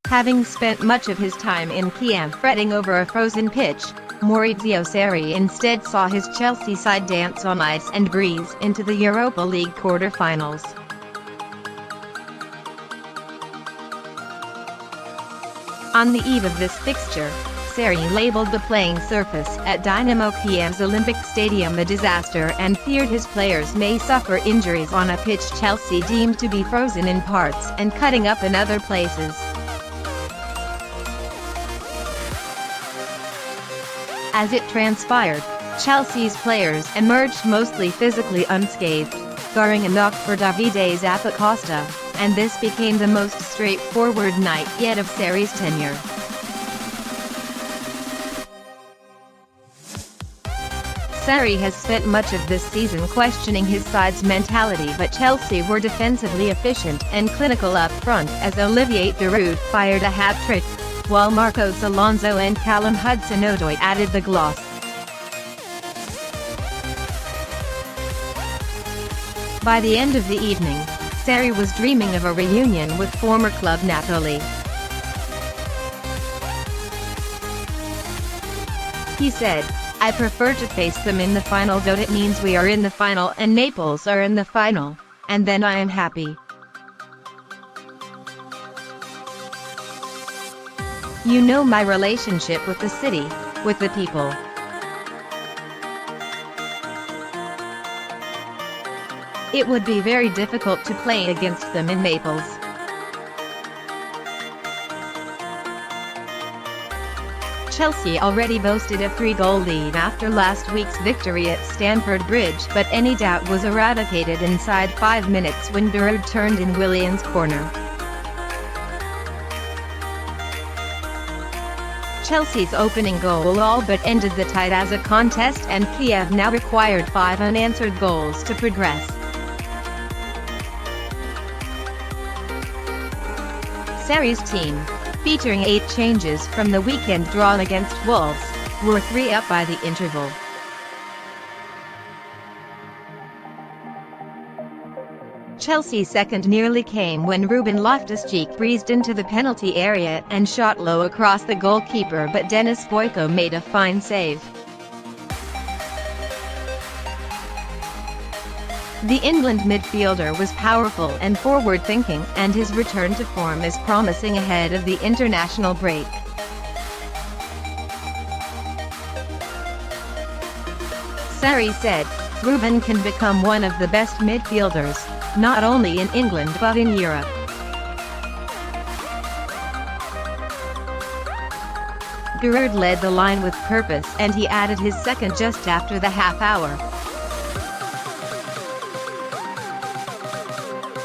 Having spent much of his time in Kiev fretting over a frozen pitch, Maurizio Sarri instead saw his Chelsea side dance on ice and breeze into the Europa League quarter-finals. On the eve of this fixture, Sarri labeled the playing surface at Dynamo Kiev's Olympic Stadium a disaster and feared his players may suffer injuries on a pitch Chelsea deemed to be frozen in parts and cutting up in other places. As it transpired, Chelsea's players emerged mostly physically unscathed, barring a knock for Davide Zappacosta, and this became the most straightforward night yet of Sarri's tenure. Sarri has spent much of this season questioning his side's mentality, but Chelsea were defensively efficient and clinical up front as Olivier Giroud fired a hat-trick, while Marcos Alonso and Callum Hudson-Odoi added the gloss. By the end of the evening, Sarri was dreaming of a reunion with former club Napoli. He said, "I prefer to face them in the final, though it means we are in the final and Naples are in the final, and then I am happy. You know my relationship with the city, with the people. It would be very difficult to play against them in Naples." Chelsea already boasted a 3-goal lead after last week's victory at Stamford Bridge, but any doubt was eradicated inside 5 minutes when Giroud turned in Willian's corner. Chelsea's opening goal all but ended the tie as a contest, and Kiev now required 5 unanswered goals to progress. Sarri's team, featuring 8 changes from the weekend draw against Wolves, were 3 up by the interval. Chelsea's second nearly came when Ruben Loftus-Cheek breezed into the penalty area and shot low across the goalkeeper, but Denis Boyko made a fine save. The England midfielder was powerful and forward-thinking, and his return to form is promising ahead of the international break. Sarri said, "Ruben can become one of the best midfielders, not only in England but in Europe." Giroud led the line with purpose, and he added his second just after the half-hour.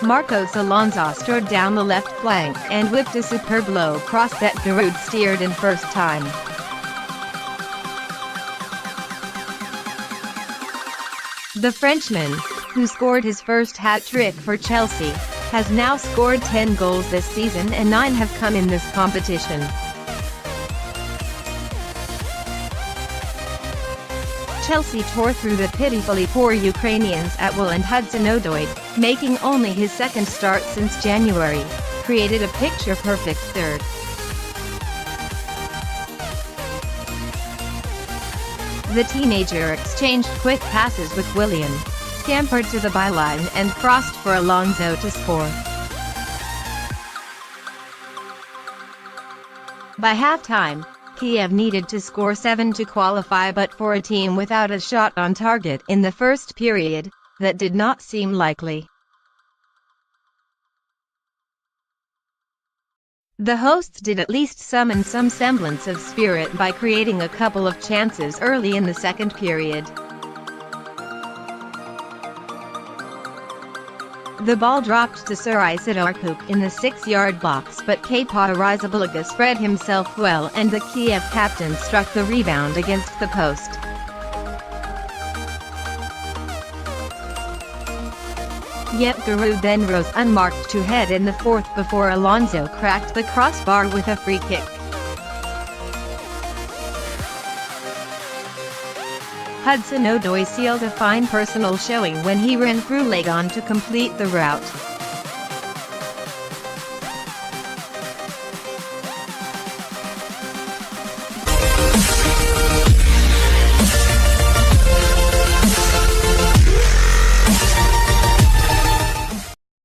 Marcos Alonso strode down the left flank and whipped a superb low cross that Giroud steered in first time. The Frenchman, who scored his first hat-trick for Chelsea, has now scored 10 goals this season and 9 have come in this competition. Chelsea tore through the pitifully poor Ukrainians at will, and Hudson-Odoi, making only his second start since January, created a picture-perfect third. The teenager exchanged quick passes with Willian, scampered to the byline and crossed for Alonso to score. By halftime, Kiev needed to score 7 to qualify, but for a team without a shot on target in the first period, that did not seem likely. The hosts did at least summon some semblance of spirit by creating a couple of chances early in the second period. The ball dropped to Sarri Sidarkuk in the 6-yard box, but Kepa Arrizabalaga spread himself well and the Kiev captain struck the rebound against the post. Yet Giroud then rose unmarked to head in the fourth before Alonso cracked the crossbar with a free kick. Hudson-Odoi sealed a fine personal showing when he ran through Lagon to complete the rout.